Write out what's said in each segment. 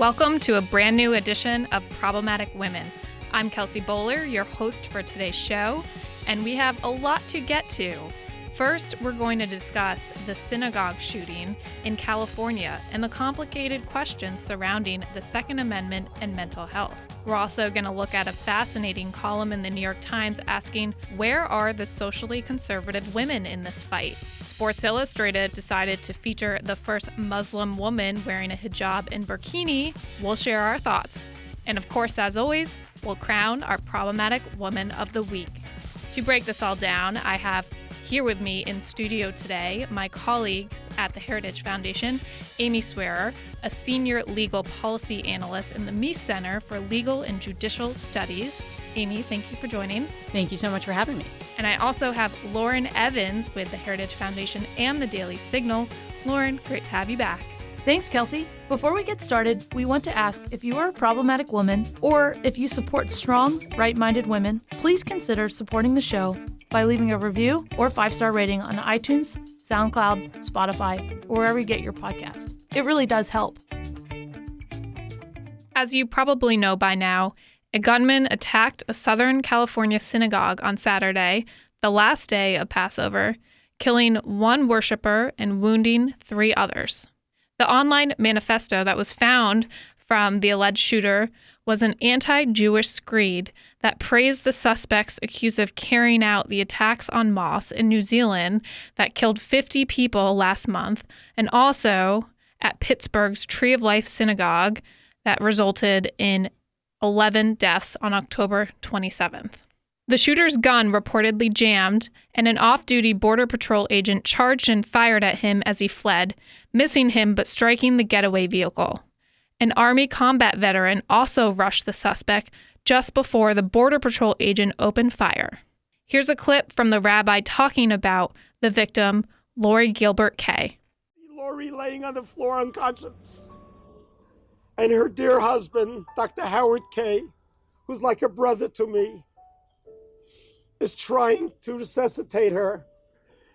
Welcome to a brand new edition of Problematic Women. I'm Kelsey Bowler, your host for today's show, and we have a lot to get to. First, we're going to discuss the synagogue shooting in California and the complicated questions surrounding the Second Amendment and mental health. We're also going to look at a fascinating column in the New York Times asking, where are the socially conservative women in this fight? Sports Illustrated decided to feature the first Muslim woman wearing a hijab and burkini. We'll share our thoughts. And of course, as always, we'll crown our Problematic Woman of the Week. To break this all down, I have here with me in studio today my colleagues at the Heritage Foundation, Amy Swearer, a senior legal policy analyst in the Meese Center for Legal and Judicial Studies. Amy, thank you for joining. Thank you so much for having me. And I also have Lauren Evans with the Heritage Foundation and the Daily Signal. Lauren, great to have you back. Thanks, Kelsey. Before we get started, we want to ask if you are a problematic woman or if you support strong, right-minded women, please consider supporting the show by leaving a review or 5-star rating on iTunes, SoundCloud, Spotify, or wherever you get your podcast. It really does help. As you probably know by now, a gunman attacked a Southern California synagogue on Saturday, the last day of Passover, killing one worshiper and wounding 3 others. The online manifesto that was found from the alleged shooter was an anti-Jewish screed that praised the suspects accused of carrying out the attacks on mosques in New Zealand that killed 50 people last month, and also at Pittsburgh's Tree of Life synagogue that resulted in 11 deaths on October 27th. The shooter's gun reportedly jammed, and an off-duty Border Patrol agent charged and fired at him as he fled, missing him but striking the getaway vehicle. An Army combat veteran also rushed the suspect just before the Border Patrol agent opened fire. Here's a clip from the rabbi talking about the victim, Lori Gilbert Kay. Lori laying on the floor unconscious, and her dear husband, Dr. Howard Kay, who's like a brother to me, is trying to resuscitate her,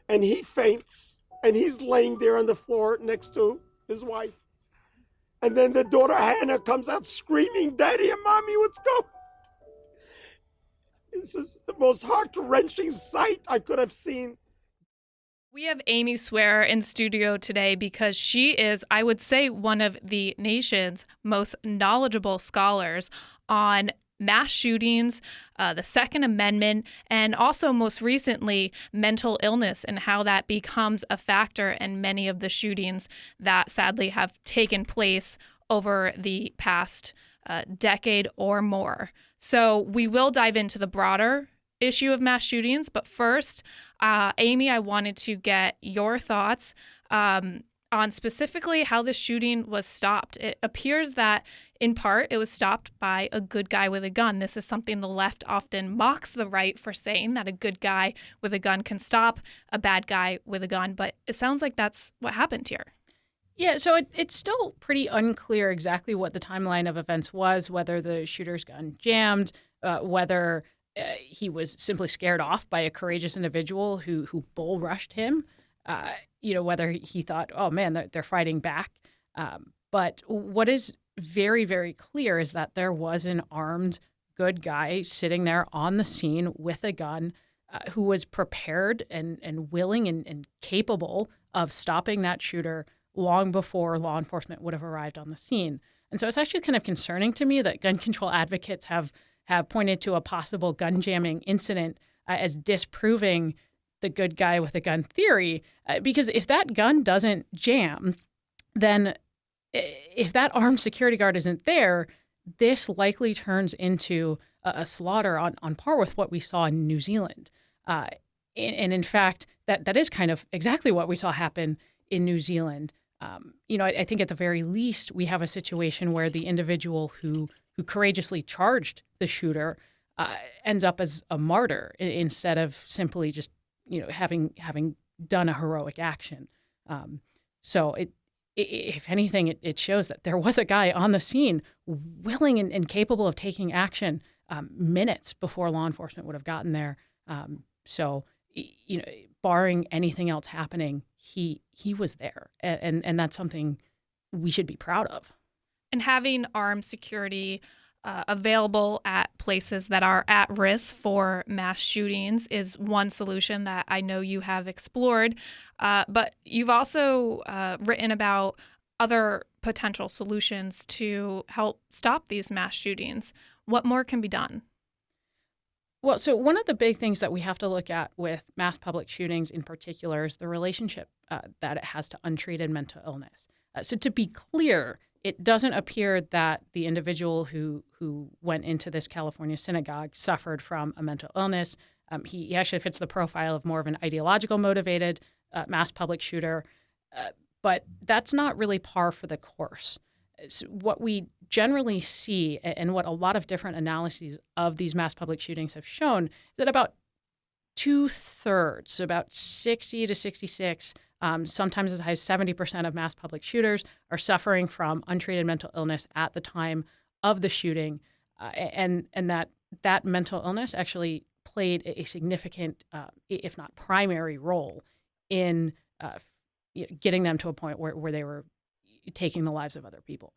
and he faints, and he's laying there on the floor next to his wife. And then the daughter Hannah comes out screaming, "Daddy and Mommy, what's going?" This is the most heart-wrenching sight I could have seen. We have Amy Swearer in studio today because she is, I would say, one of the nation's most knowledgeable scholars on mass shootings, the Second Amendment, and also most recently mental illness and how that becomes a factor in many of the shootings that sadly have taken place over the past decade or more. So we will dive into the broader issue of mass shootings, but first, Amy, I wanted to get your thoughts on specifically how the shooting was stopped. It appears that in part, it was stopped by a good guy with a gun. This is something the left often mocks the right for saying, that a good guy with a gun can stop a bad guy with a gun. But it sounds like that's what happened here. Yeah, so it's still pretty unclear exactly what the timeline of events was, whether the shooter's gun jammed, whether he was simply scared off by a courageous individual who bull rushed him, whether he thought, oh, man, they're fighting back. But what is very, very clear is that there was an armed good guy sitting there on the scene with a gun who was prepared and willing and capable of stopping that shooter long before law enforcement would have arrived on the scene. And so it's actually kind of concerning to me that gun control advocates have pointed to a possible gun jamming incident as disproving the good guy with a gun theory, because if that gun doesn't jam, then if that armed security guard isn't there, this likely turns into a slaughter on par with what we saw in New Zealand. And in fact, that is kind of exactly what we saw happen in New Zealand. I think at the very least, we have a situation where the individual who courageously charged the shooter ends up as a martyr instead of simply just having done a heroic action. So if anything, it shows that there was a guy on the scene willing and capable of taking action minutes before law enforcement would have gotten there. So barring anything else happening, he was there, and that's something we should be proud of. And having armed security available at places that are at risk for mass shootings is one solution that I know you have explored. But you've also written about other potential solutions to help stop these mass shootings. What more can be done? Well, so one of the big things that we have to look at with mass public shootings in particular is the relationship that it has to untreated mental illness. So to be clear, it doesn't appear that the individual who went into this California synagogue suffered from a mental illness. He actually fits the profile of more of an ideological motivated mass public shooter, but that's not really par for the course. So what we generally see, and what a lot of different analyses of these mass public shootings have shown, is that about 2/3, about 60 to 66, sometimes as high as 70% of mass public shooters are suffering from untreated mental illness at the time of the shooting, and that mental illness actually played a significant, if not primary, role in getting them to a point where they were taking the lives of other people.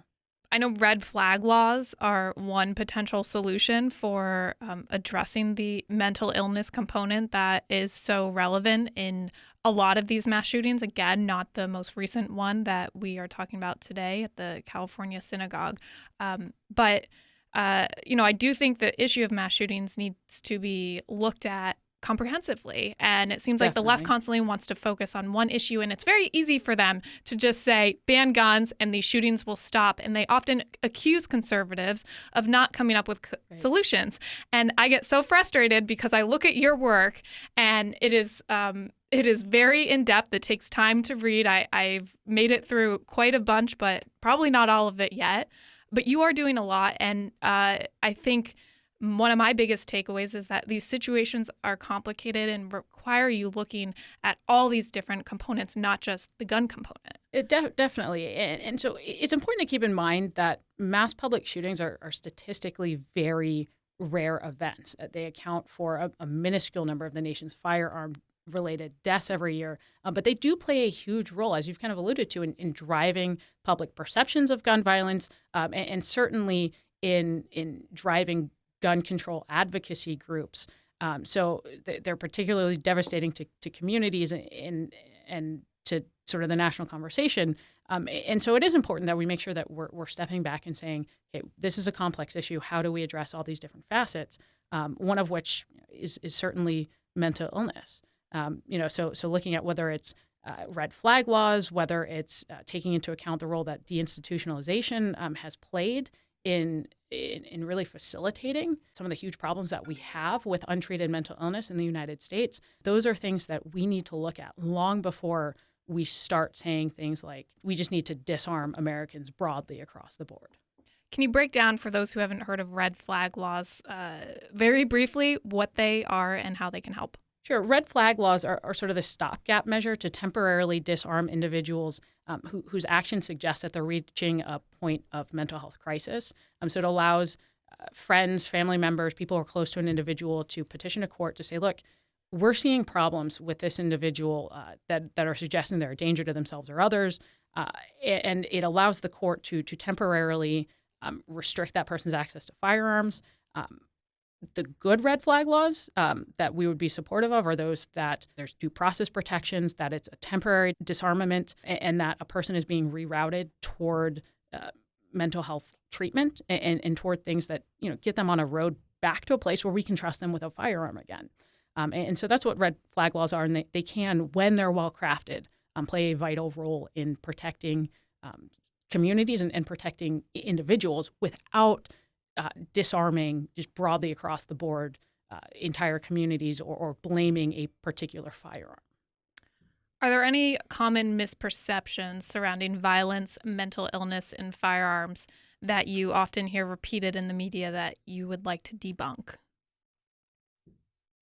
I know red flag laws are one potential solution for addressing the mental illness component that is so relevant in a lot of these mass shootings. Again, not the most recent one that we are talking about today at the California synagogue. But I do think the issue of mass shootings needs to be looked at comprehensively. And it seems like the left constantly wants to focus on one issue, and it's very easy for them to just say, ban guns and these shootings will stop. And they often accuse conservatives of not coming up with solutions. And I get so frustrated because I look at your work and it is very in-depth. It takes time to read. I've made it through quite a bunch, but probably not all of it yet. But you are doing a lot. And I think one of my biggest takeaways is that these situations are complicated and require you looking at all these different components, not just the gun component. Definitely. And so it's important to keep in mind that mass public shootings are statistically very rare events. They account for a minuscule number of the nation's firearm-related deaths every year. But they do play a huge role, as you've kind of alluded to, in driving public perceptions of gun violence, and certainly in driving gun control advocacy groups. So they're particularly devastating to communities and to sort of the national conversation. And so it is important that we make sure that we're stepping back and saying, okay, this is a complex issue. How do we address all these different facets? One of which is certainly mental illness. So looking at whether it's red flag laws, whether it's taking into account the role that deinstitutionalization has played in really facilitating some of the huge problems that we have with untreated mental illness in the United States. Those are things that we need to look at long before we start saying things like, we just need to disarm Americans broadly across the board. Can you break down, for those who haven't heard of red flag laws, very briefly what they are and how they can help? Sure. Red flag laws are sort of the stopgap measure to temporarily disarm individuals whose actions suggest that they're reaching a point of mental health crisis. So it allows friends, family members, people who are close to an individual to petition a court to say, look, we're seeing problems with this individual that are suggesting they're a danger to themselves or others. And it allows the court to temporarily restrict that person's access to firearms. The good red flag laws that we would be supportive of are those that there's due process protections, that it's a temporary disarmament, and that a person is being rerouted toward mental health treatment and toward things that get them on a road back to a place where we can trust them with a firearm again. And so that's what red flag laws are, and they can, when they're well crafted, play a vital role in protecting communities and protecting individuals without disarming just broadly across the board entire communities or blaming a particular firearm. Are there any common misperceptions surrounding violence, mental illness, and firearms that you often hear repeated in the media that you would like to debunk?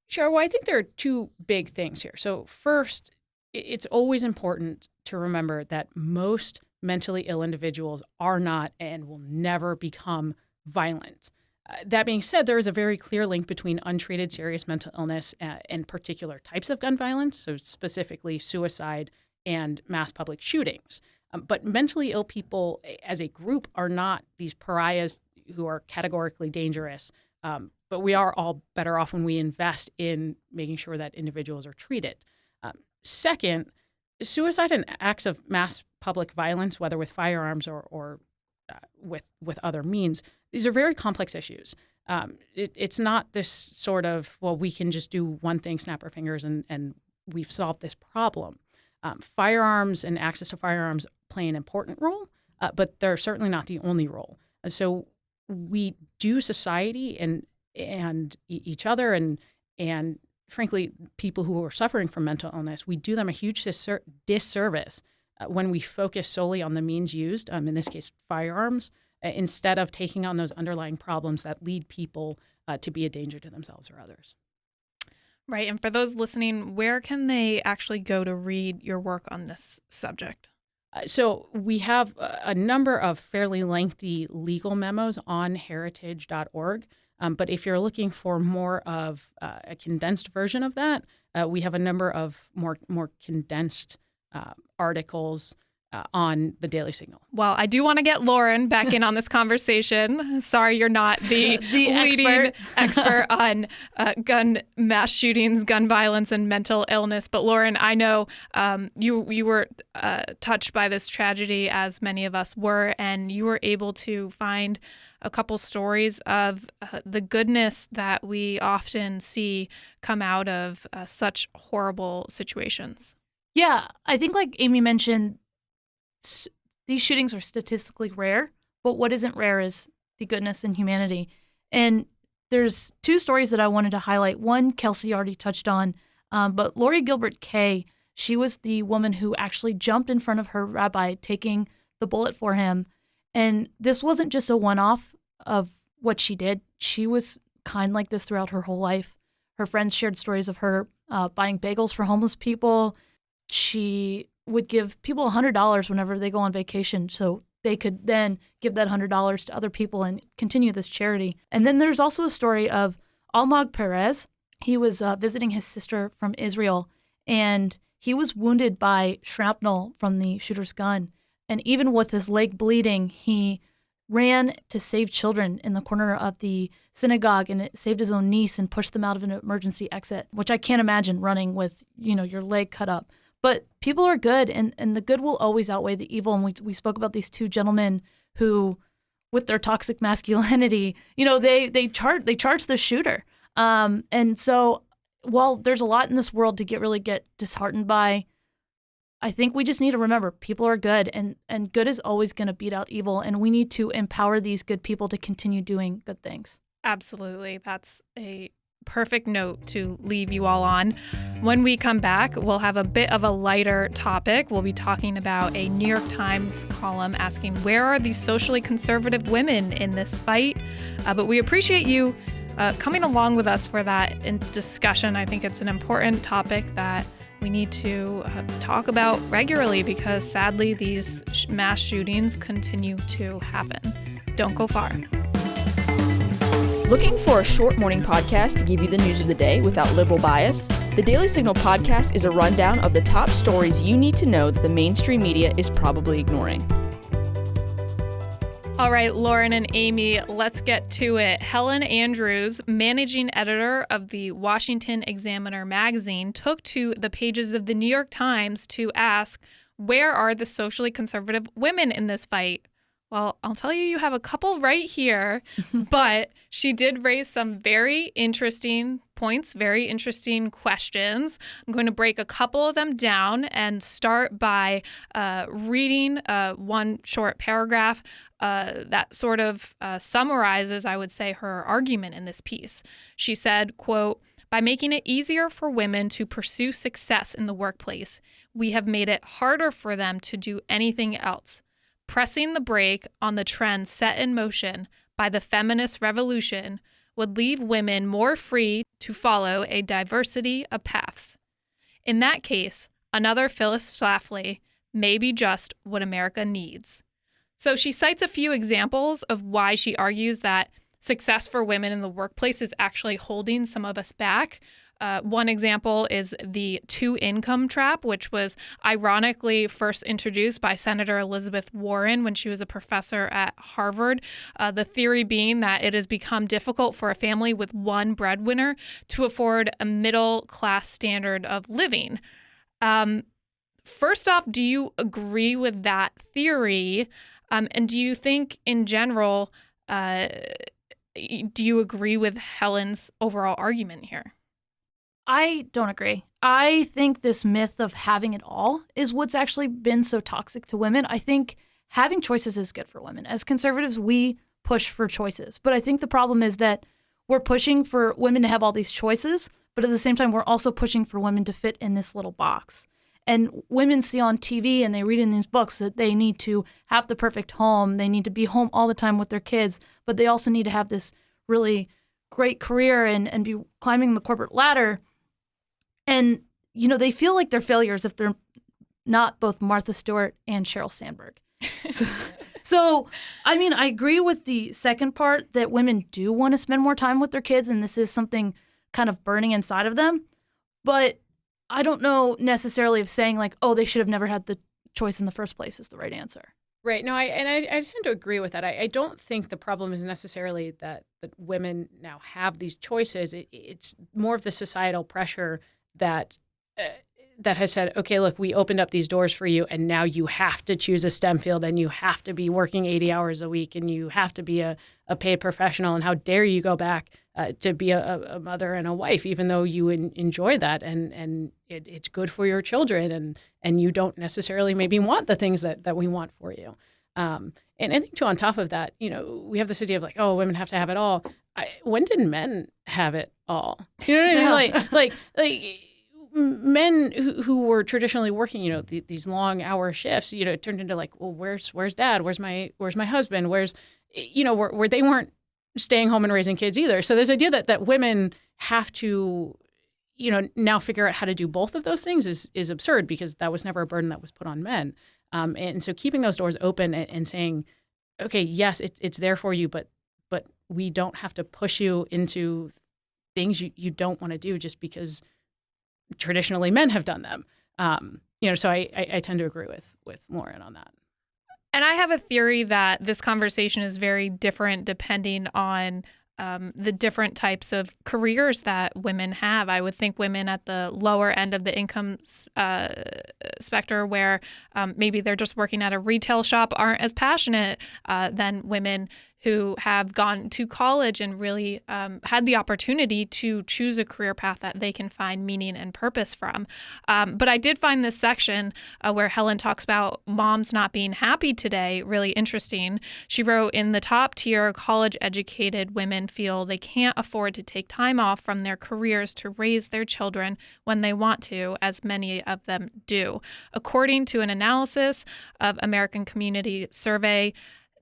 Sure. Well, I think there are two big things here. So first, it's always important to remember that most mentally ill individuals are not and will never become violent. That being said, there is a very clear link between untreated serious mental illness and particular types of gun violence, so specifically suicide and mass public shootings. But mentally ill people as a group are not these pariahs who are categorically dangerous. But we are all better off when we invest in making sure that individuals are treated. Second, suicide and acts of mass public violence, whether with firearms or with other means, these are very complex issues. It's not this sort of, well, we can just do one thing, snap our fingers, and we've solved this problem. Firearms and access to firearms play an important role, but they're certainly not the only role. So we do society and each other and frankly, people who are suffering from mental illness, we do them a huge disservice when we focus solely on the means used, in this case, firearms, instead of taking on those underlying problems that lead people to be a danger to themselves or others. Right. And for those listening, where can they actually go to read your work on this subject? So we have a number of fairly lengthy legal memos on heritage.org. But if you're looking for more of a condensed version of that, we have a number of more condensed articles on the Daily Signal. Well, I do want to get Lauren back in on this conversation. Sorry, you're not the leading expert on gun mass shootings, gun violence, and mental illness. But Lauren, I know you were touched by this tragedy, as many of us were, and you were able to find a couple stories of the goodness that we often see come out of such horrible situations. Yeah, I think like Amy mentioned, these shootings are statistically rare, but what isn't rare is the goodness and humanity. And there's two stories that I wanted to highlight. One, Kelsey already touched on, but Lori Gilbert Kay, she was the woman who actually jumped in front of her rabbi, taking the bullet for him. And this wasn't just a one-off of what she did. She was kind like this throughout her whole life. Her friends shared stories of her buying bagels for homeless people. She would give people $100 whenever they go on vacation so they could then give that $100 to other people and continue this charity. And then there's also a story of Almog Perez. He was visiting his sister from Israel, and he was wounded by shrapnel from the shooter's gun. And even with his leg bleeding, he ran to save children in the corner of the synagogue, and it saved his own niece and pushed them out of an emergency exit, which I can't imagine running with, your leg cut up. But people are good, and the good will always outweigh the evil. And we spoke about these two gentlemen who, with their toxic masculinity, they charged the shooter. And so while there's a lot in this world to get disheartened by, I think we just need to remember people are good, and good is always going to beat out evil, and we need to empower these good people to continue doing good things. Absolutely. That's a perfect note to leave you all on. When we come back, we'll have a bit of a lighter topic. We'll be talking about a New York Times column asking, where are these socially conservative women in this fight? But we appreciate you coming along with us for that discussion. I think it's an important topic that we need to talk about regularly because sadly these mass shootings continue to happen. Don't go far. Looking for a short morning podcast to give you the news of the day without liberal bias? The Daily Signal podcast is a rundown of the top stories you need to know that the mainstream media is probably ignoring. All right, Lauren and Amy, let's get to it. Helen Andrews, managing editor of the Washington Examiner magazine, took to the pages of the New York Times to ask, where are the socially conservative women in this fight? Well, I'll tell you, you have a couple right here, but she did raise some very interesting points, very interesting questions. I'm going to break a couple of them down and start by reading one short paragraph that sort of summarizes, I would say, her argument in this piece. She said, quote, "By making it easier for women to pursue success in the workplace, we have made it harder for them to do anything else. Pressing the brake on the trend set in motion by the feminist revolution would leave women more free to follow a diversity of paths. In that case, another Phyllis Schlafly may be just what America needs." So she cites a few examples of why she argues that success for women in the workplace is actually holding some of us back. One example is the two-income trap, which was ironically first introduced by Senator Elizabeth Warren when she was a professor at Harvard. The theory being that it has become difficult for a family with one breadwinner to afford a middle-class standard of living. First off, do you agree with that theory? And do you think in general, do you agree with Helen's overall argument here? I don't agree. I think this myth of having it all is what's actually been so toxic to women. I think having choices is good for women. As conservatives, we push for choices. But I think the problem is that we're pushing for women to have all these choices, but at the same time, we're also pushing for women to fit in this little box. And women see on TV and they read in these books that they need to have the perfect home. They need to be home all the time with their kids, but they also need to have this really great career and be climbing the corporate ladder. And, they feel like they're failures if they're not both Martha Stewart and Sheryl Sandberg. So, I agree with the second part that women do want to spend more time with their kids, and this is something kind of burning inside of them. But I don't know necessarily if saying like, oh, they should have never had the choice in the first place is the right answer. Right. No, I tend to agree with that. I don't think the problem is necessarily that women now have these choices. It's more of the societal pressure that has said, okay, look, we opened up these doors for you, and now you have to choose a STEM field, and you have to be working 80 hours a week, and you have to be a paid professional, and how dare you go back to be a mother and a wife, even though you enjoy that, and it's good for your children, and you don't necessarily maybe want the things that we want for you. And I think, too, on top of that, we have this idea of like, oh, women have to have it all. When did men have it all? You know what I mean? Like men who were traditionally working, these long hour shifts, it turned into like, well, where's dad? Where's my husband? Where they weren't staying home and raising kids either. So there's the idea that women have to, now figure out how to do both of those things is absurd, because that was never a burden that was put on men. And so keeping those doors open and saying, okay, yes, it's there for you, but we don't have to push you into things you don't want to do just because traditionally men have done them. So I tend to agree with Lauren on that. And I have a theory that this conversation is very different depending on the different types of careers that women have. I would think women at the lower end of the income spectrum, where maybe they're just working at a retail shop, aren't as passionate than women who have gone to college and really had the opportunity to choose a career path that they can find meaning and purpose from. But I did find this section where Helen talks about moms not being happy today really interesting. She wrote, in the top tier, college-educated women feel they can't afford to take time off from their careers to raise their children when they want to, as many of them do. According to an analysis of American Community Survey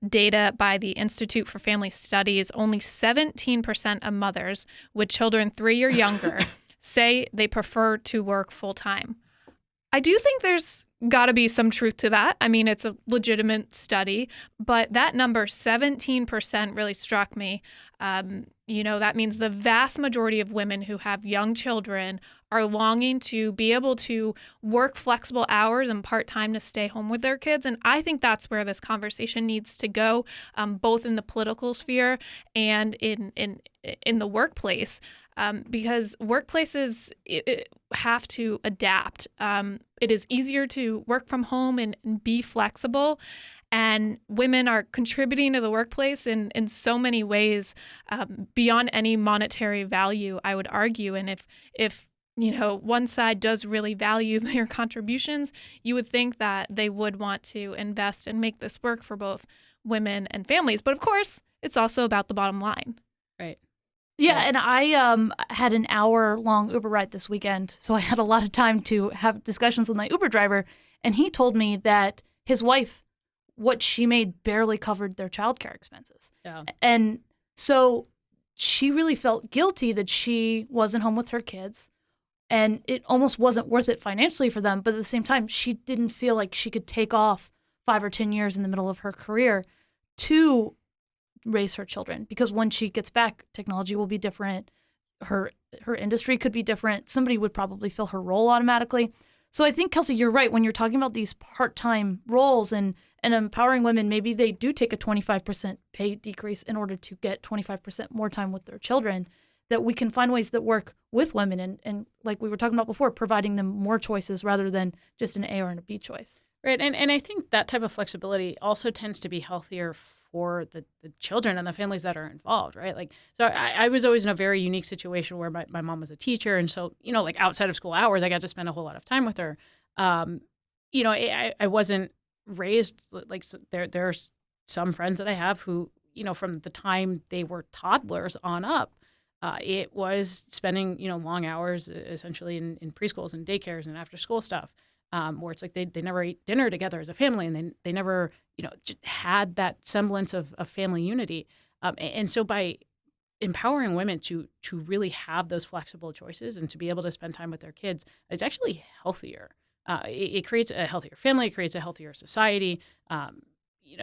data by the Institute for Family Studies, only 17% of mothers with children 3 or younger say they prefer to work full-time. I do think there's got to be some truth to that. It's a legitimate study, but that number, 17%, really struck me. That means the vast majority of women who have young children are longing to be able to work flexible hours and part-time to stay home with their kids. And I think that's where this conversation needs to go, both in the political sphere and in the workplace. Because workplaces have to adapt. It is easier to work from home and be flexible. And women are contributing to the workplace in so many ways beyond any monetary value, I would argue. And if one side does really value their contributions, you would think that they would want to invest and make this work for both women and families. But of course, it's also about the bottom line. Right. Yeah, and I had an hour-long Uber ride this weekend, so I had a lot of time to have discussions with my Uber driver, and he told me that his wife, what she made barely covered their childcare expenses. Yeah. And so she really felt guilty that she wasn't home with her kids, and it almost wasn't worth it financially for them, but at the same time, she didn't feel like she could take off 5 or 10 years in the middle of her career to raise her children, because when she gets back, technology will be different. her industry could be different. Somebody would probably fill her role automatically. So I think, Kelsey, you're right. When you're talking about these part-time roles and empowering women, maybe they do take a 25% pay decrease in order to get 25% more time with their children, that we can find ways that work with women and like we were talking about before, providing them more choices rather than just an A or an B choice. Right. And I think that type of flexibility also tends to be healthier for the children and the families that are involved, right? Like, so I was always in a very unique situation where my mom was a teacher. And so, like outside of school hours, I got to spend a whole lot of time with her. I wasn't raised like there's some friends that I have who, from the time they were toddlers on up, it was spending, long hours essentially in preschools and daycares and after school stuff. Where it's like they never ate dinner together as a family, and they never just had that semblance of family unity. And so by empowering women to really have those flexible choices and to be able to spend time with their kids, it's actually healthier. It creates a healthier family, it creates a healthier society.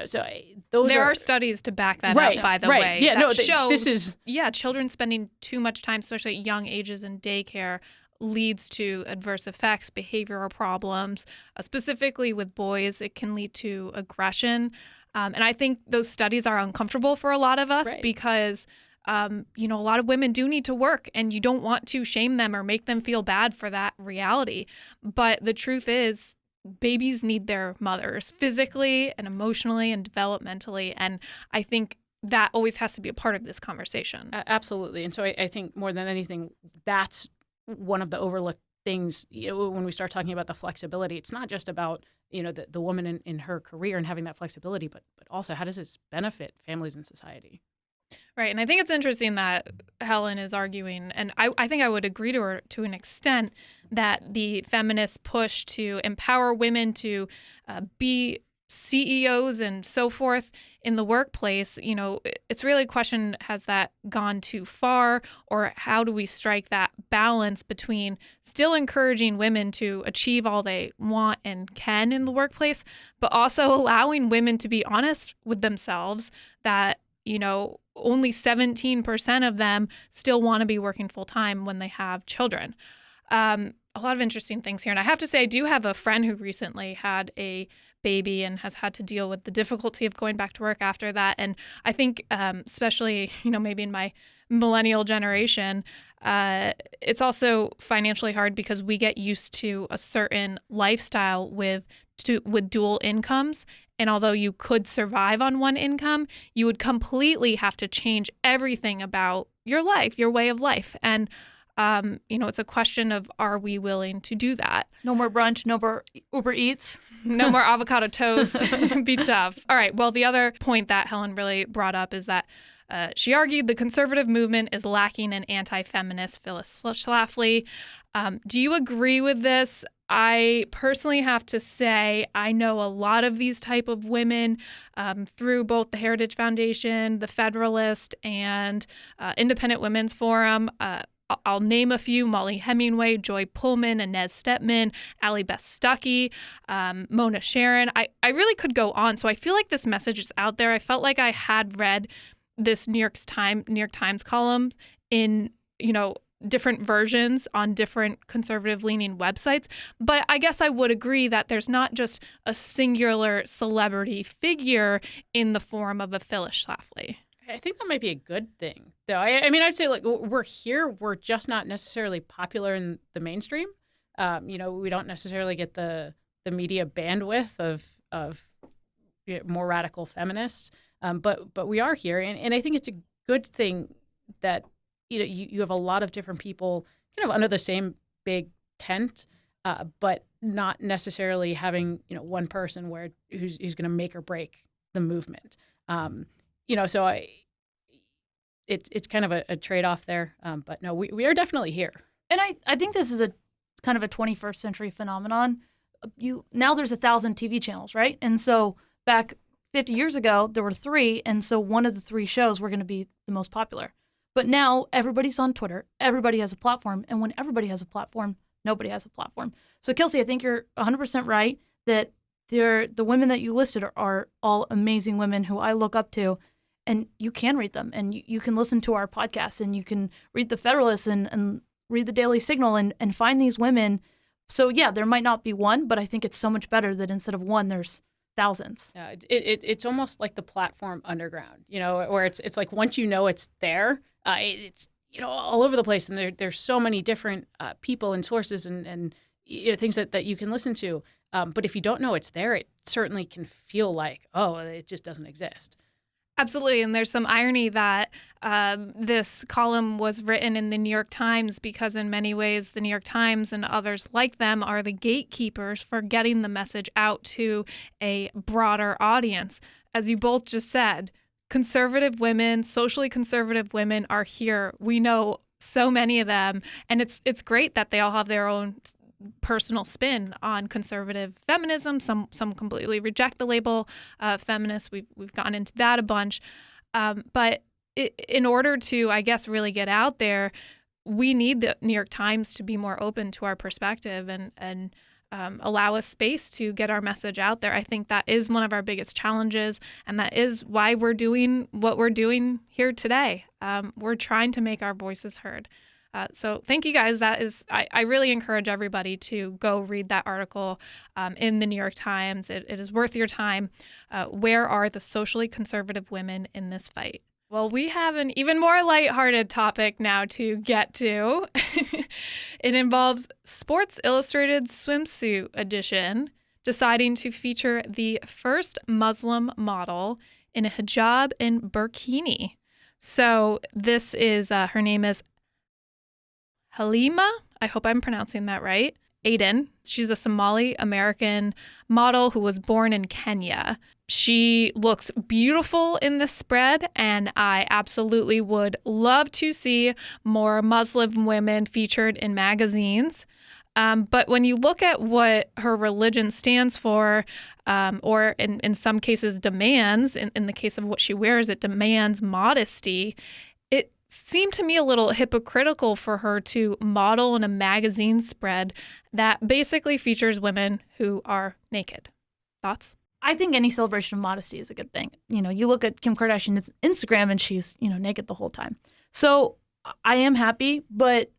So there are studies to back that up, by the way. Yeah, that show children spending too much time, especially at young ages in daycare, leads to adverse effects, behavioral problems. Specifically with boys, it can lead to aggression. And I think those studies are uncomfortable for a lot of us because, a lot of women do need to work and you don't want to shame them or make them feel bad for that reality. But the truth is, babies need their mothers physically and emotionally and developmentally. And I think that always has to be a part of this conversation. Absolutely. And so I think more than anything, that's one of the overlooked things, when we start talking about the flexibility. It's not just about, the woman in her career and having that flexibility, but also how does this benefit families and society? Right. And I think it's interesting that Helen is arguing, and I think I would agree to her to an extent, that the feminist push to empower women to be CEOs and so forth in the workplace, it's really a question, has that gone too far, or how do we strike that balance between still encouraging women to achieve all they want and can in the workplace, but also allowing women to be honest with themselves that, only 17% of them still want to be working full time when they have children. A lot of interesting things here. And I have to say, I do have a friend who recently had a baby and has had to deal with the difficulty of going back to work after that. And I think especially, maybe in my millennial generation, it's also financially hard because we get used to a certain lifestyle with dual incomes. And although you could survive on one income, you would completely have to change everything about your life, your way of life. And it's a question of, are we willing to do that? No more brunch, no more Uber Eats. No more avocado toast. Be tough. All right. Well, the other point that Helen really brought up is that she argued the conservative movement is lacking an anti-feminist Phyllis Schlafly. Do you agree with this? I personally have to say I know a lot of these type of women through both the Heritage Foundation, the Federalist, and Independent Women's Forum. I'll name a few: Molly Hemingway, Joy Pullman, Inez Stepman, Allie Beth Stuckey, Mona Sharon. I really could go on. So I feel like this message is out there. I felt like I had read this New York Times column in, different versions on different conservative-leaning websites. But I guess I would agree that there's not just a singular celebrity figure in the form of a Phyllis Schlafly. I think that might be a good thing, though. I'd say, we're here. We're just not necessarily popular in the mainstream. We don't necessarily get the media bandwidth of more radical feminists. But we are here, and I think it's a good thing that you have a lot of different people kind of under the same big tent, but not necessarily having one person who's going to make or break the movement. So it's kind of a trade-off there. But no, we are definitely here. And I think this is a kind of a 21st century phenomenon. Now there's 1,000 TV channels, right? And so back 50 years ago, there were 3, and so one of the 3 shows were going to be the most popular. But now everybody's on Twitter. Everybody has a platform. And when everybody has a platform, nobody has a platform. So, Kelsey, I think you're 100% right that the women that you listed are all amazing women who I look up to. and you can read them, and you can listen to our podcast, and you can read the Federalist and read the Daily Signal and find these women. So yeah, there might not be one, but I think it's so much better that instead of one, there's thousands. Yeah, it's almost like the platform underground, where it's like once you know it's there, it's all over the place, and there's so many different people and sources and things that you can listen to. But if you don't know it's there, it certainly can feel like, oh, it just doesn't exist. Absolutely. And there's some irony that this column was written in the New York Times because in many ways the New York Times and others like them are the gatekeepers for getting the message out to a broader audience. As you both just said, conservative women, socially conservative women are here. We know so many of them. And it's great that they all have their own personal spin on conservative feminism. Some completely reject the label feminist. We've gotten into that a bunch. But in order to, I guess, really get out there, we need the New York Times to be more open to our perspective and allow us space to get our message out there. I think that is one of our biggest challenges, and that is why we're doing what we're doing here today. We're trying to make our voices heard. So thank you guys. I really encourage everybody to go read that article in the New York Times. It is worth your time. Where are the socially conservative women in this fight? Well, we have an even more lighthearted topic now to get to. It involves Sports Illustrated swimsuit edition deciding to feature the first Muslim model in a hijab and burkini. So this is, her name is Halima, I hope I'm pronouncing that right, Aden. She's a Somali-American model who was born in Kenya. She looks beautiful in this spread, and I absolutely would love to see more Muslim women featured in magazines. But when you look at what her religion stands for, or in some cases demands, in the case of what she wears, it demands modesty. It seemed to me a little hypocritical for her to model in a magazine spread that basically features women who are naked. Thoughts? I think any celebration of modesty is a good thing. You look at Kim Kardashian's Instagram and she's, naked the whole time. So I am happy, but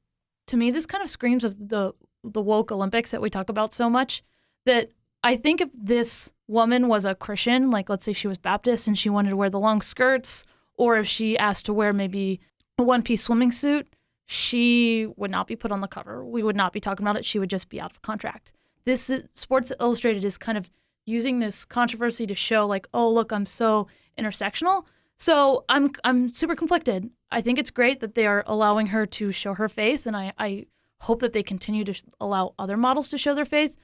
to me, this kind of screams of the woke Olympics that we talk about so much, that I think if this woman was a Christian, like let's say she was Baptist and she wanted to wear the long skirts, or if she asked to wear maybe a one-piece swimming suit, she would not be put on the cover. We would not be talking about it. She would just be out of contract. This Sports Illustrated is kind of using this controversy to show like, oh, look, I'm so intersectional. So I'm super conflicted. I think it's great that they are allowing her to show her faith, and I hope that they continue to allow other models to show their faith.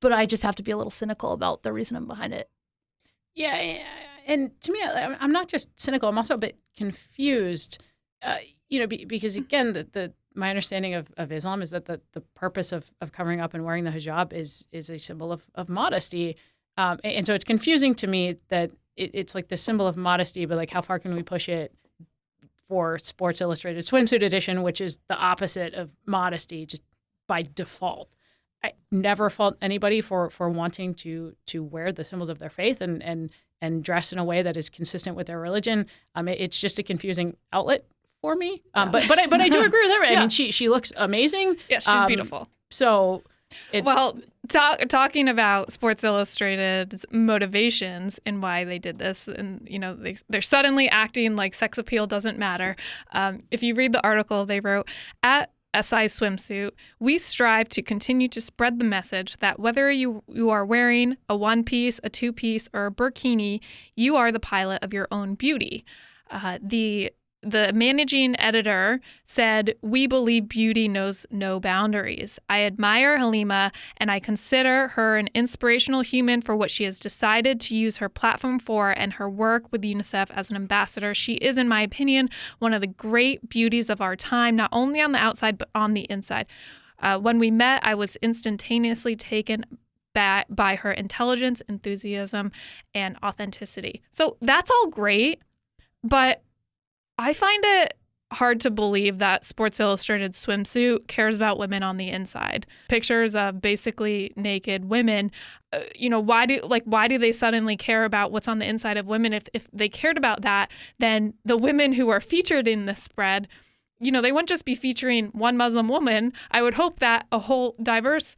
But I just have to be a little cynical about the reasoning behind it. Yeah, and to me, I'm not just cynical. I'm also a bit confused. Because again, my understanding of Islam is that the purpose of covering up and wearing the hijab is a symbol of modesty. And so it's confusing to me that it's like the symbol of modesty, but like how far can we push it for Sports Illustrated swimsuit edition, which is the opposite of modesty just by default. I never fault anybody for wanting to wear the symbols of their faith and dress in a way that is consistent with their religion. It's just a confusing outlet for me. But I do agree with her. I mean, she looks amazing. Yeah, she's beautiful. So it's... Well, talking about Sports Illustrated's motivations and why they did this, and they're suddenly acting like sex appeal doesn't matter. If you read the article, they wrote, at SI Swimsuit, we strive to continue to spread the message that whether you are wearing a one-piece, a two-piece, or a burkini, you are the pilot of your own beauty. The managing editor said, we believe beauty knows no boundaries. I admire Halima, and I consider her an inspirational human for what she has decided to use her platform for and her work with UNICEF as an ambassador. She is, in my opinion, one of the great beauties of our time, not only on the outside, but on the inside. When we met, I was instantaneously taken by her intelligence, enthusiasm, and authenticity. So that's all great, but I find it hard to believe that Sports Illustrated swimsuit cares about women on the inside. Pictures of basically naked women. Why do they suddenly care about what's on the inside of women? If they cared about that, then the women who are featured in this spread, they wouldn't just be featuring one Muslim woman. I would hope that a whole diverse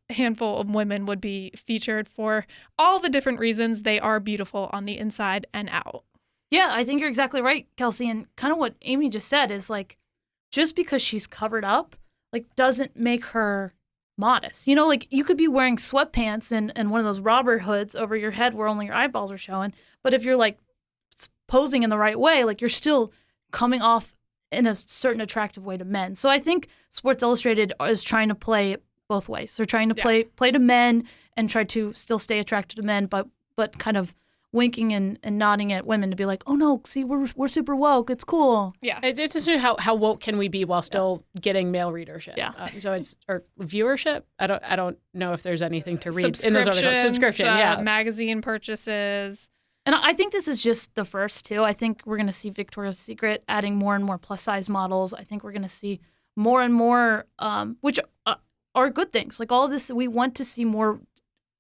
handful of women would be featured for all the different reasons they are beautiful on the inside and out. Yeah, I think you're exactly right, Kelsey. And kind of what Amy just said is like, just because she's covered up, like, doesn't make her modest. You could be wearing sweatpants and one of those robber hoods over your head where only your eyeballs are showing. But if you're like posing in the right way, like, you're still coming off in a certain attractive way to men. So I think Sports Illustrated is trying to play it both ways. They're trying to play to men and try to still stay attracted to men, but kind of winking and nodding at women to be like, oh no, see, we're super woke. It's cool. Yeah. It's just how woke can we be while still getting male readership? Yeah. Or viewership. I don't know if there's anything to read in those articles. Subscription. Magazine purchases. And I think this is just the first two. I think we're going to see Victoria's Secret adding more and more plus size models. I think we're going to see more and more, which are good things. Like all of this, we want to see more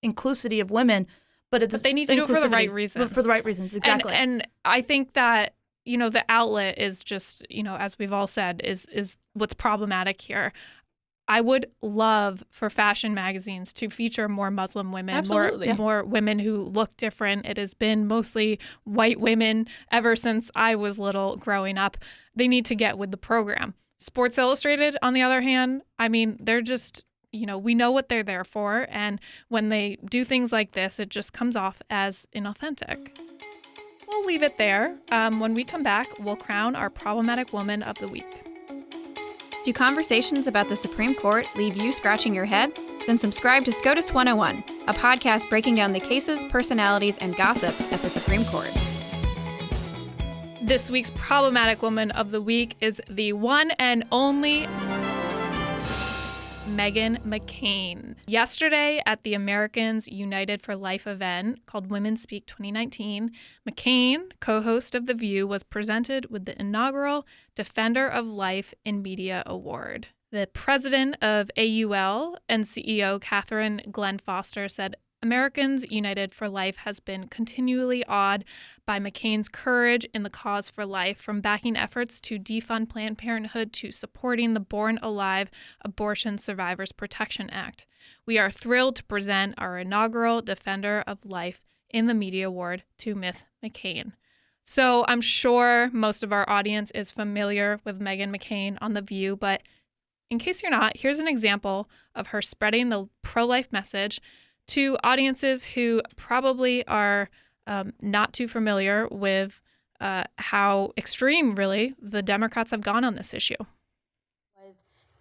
inclusivity of women. But they need to do it for the right reasons. For the right reasons, exactly. And I think that, the outlet is just, as we've all said, is what's problematic here. I would love for fashion magazines to feature more Muslim women, Absolutely. more women who look different. It has been mostly white women ever since I was little growing up. They need to get with the program. Sports Illustrated, on the other hand, they're just... we know what they're there for, and when they do things like this, it just comes off as inauthentic. We'll leave it there. When we come back, we'll crown our problematic woman of the week. Do conversations about the Supreme Court leave you scratching your head? Then subscribe to SCOTUS 101, a podcast breaking down the cases, personalities, and gossip at the Supreme Court. This week's problematic woman of the week is the one and only Meghan McCain. Yesterday at the Americans United for Life event called Women Speak 2019, McCain, co-host of The View, was presented with the inaugural Defender of Life in Media Award. The president of AUL and CEO Catherine Glenn Foster said, Americans United for Life has been continually awed by McCain's courage in the cause for life, from backing efforts to defund Planned Parenthood to supporting the Born Alive Abortion Survivors Protection Act. We are thrilled to present our inaugural Defender of Life in the Media Award to Miss McCain. So I'm sure most of our audience is familiar with Meghan McCain on The View, but in case you're not, here's an example of her spreading the pro-life message to audiences who probably are not too familiar with how extreme, really, the Democrats have gone on this issue.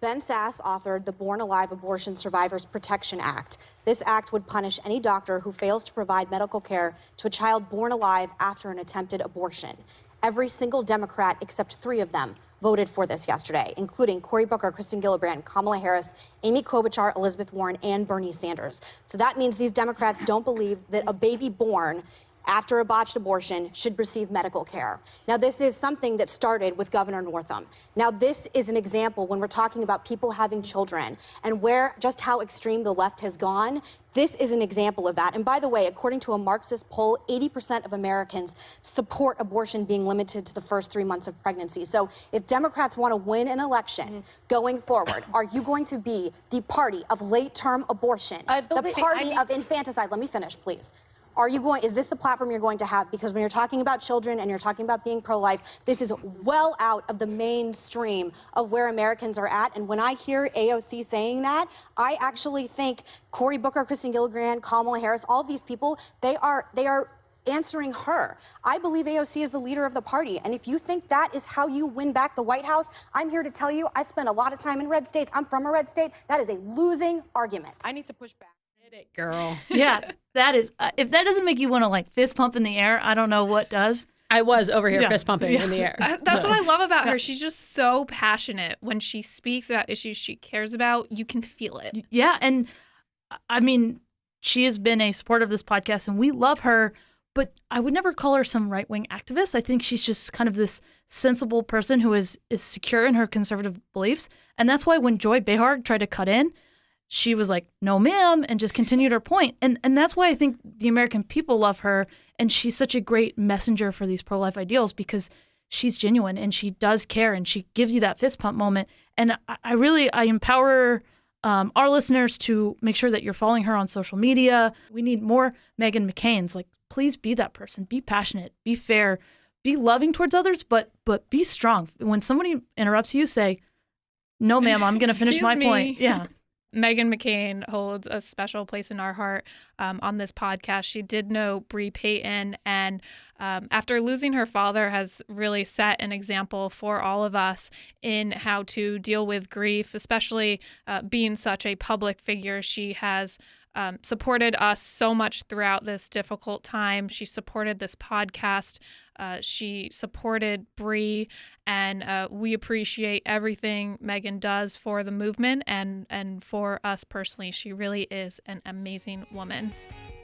Ben Sasse authored the Born Alive Abortion Survivors Protection Act. This act would punish any doctor who fails to provide medical care to a child born alive after an attempted abortion. Every single Democrat except 3 of them voted for this yesterday, including Cory Booker, Kristen Gillibrand, Kamala Harris, Amy Klobuchar, Elizabeth Warren, and Bernie Sanders. So that means these Democrats don't believe that a baby born after a botched abortion should receive medical care. Now, this is something that started with Governor Northam. Now, this is an example when we're talking about people having children and just how extreme the left has gone. This is an example of that. And by the way, according to a Marxist poll, 80% of Americans support abortion being limited to the first 3 months of pregnancy. So if Democrats want to win an election going forward, are you going to be the party of late-term abortion, the party of infanticide? Let me finish, please. Is this the platform you're going to have? Because when you're talking about children and you're talking about being pro-life, this is well out of the mainstream of where Americans are at. And when I hear AOC saying that, I actually think Cory Booker, Kristen Gillibrand, Kamala Harris, all of these people, they are answering her. I believe AOC is the leader of the party. And if you think that is how you win back the White House, I'm here to tell you, I spent a lot of time in red states. I'm from a red state. That is a losing argument. I need to push back. Get it, girl. Yeah, that is. If that doesn't make you want to fist pump in the air, I don't know what does. I was over here fist pumping in the air. That's what I love about her. She's just so passionate. When she speaks about issues she cares about, you can feel it. Yeah, and I mean, she has been a supporter of this podcast, and we love her. but I would never call her some right-wing activist. I think she's just kind of this sensible person who is secure in her conservative beliefs. And that's why when Joy Behar tried to cut in, she was like, no, ma'am, and just continued her point. And that's why I think the American people love her. And she's such a great messenger for these pro-life ideals because she's genuine and she does care and she gives you that fist pump moment. And I empower our listeners to make sure that you're following her on social media. We need more Meghan McCains. Like, please be that person. Be passionate. Be fair. Be loving towards others, but be strong. When somebody interrupts you, say, no, ma'am, I'm going to finish my point. Yeah. Meghan McCain holds a special place in our heart on this podcast. She did know Bree Payton, and after losing her father has really set an example for all of us in how to deal with grief, especially being such a public figure. She has supported us so much throughout this difficult time. She supported this podcast. She supported Bree, and we appreciate everything Meghan does for the movement and for us personally. She really is an amazing woman.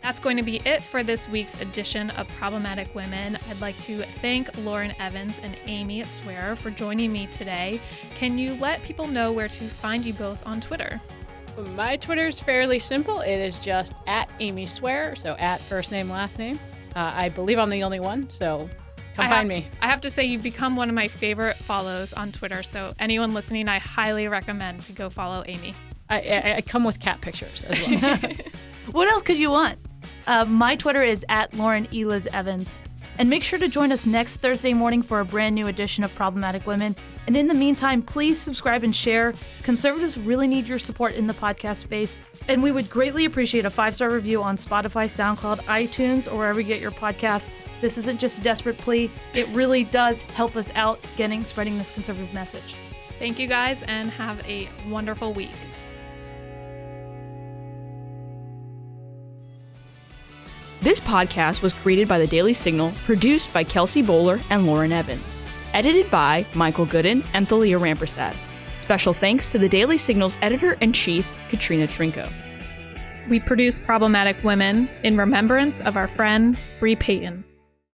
That's going to be it for this week's edition of Problematic Women. I'd like to thank Lauren Evans and Amy Swearer for joining me today. Can you let people know where to find you both on Twitter? My Twitter's fairly simple. It is just at Amy Swearer, so at first name, last name. I believe I'm the only one, so come find me. I have to say you've become one of my favorite follows on Twitter, so anyone listening, I highly recommend to go follow Amy. I come with cat pictures as well. What else could you want? My Twitter is at Lauren Eliz Evans. And make sure to join us next Thursday morning for a brand new edition of Problematic Women. And in the meantime, please subscribe and share. Conservatives really need your support in the podcast space. And we would greatly appreciate a 5-star review on Spotify, SoundCloud, iTunes, or wherever you get your podcasts. This isn't just a desperate plea. It really does help us out spreading this conservative message. Thank you guys, and have a wonderful week. This podcast was created by The Daily Signal, produced by Kelsey Bowler and Lauren Evans. Edited by Michael Gooden and Thalia Rampersad. Special thanks to The Daily Signal's editor-in-chief, Katrina Trinko. We produce Problematic Women in remembrance of our friend, Bree Payton.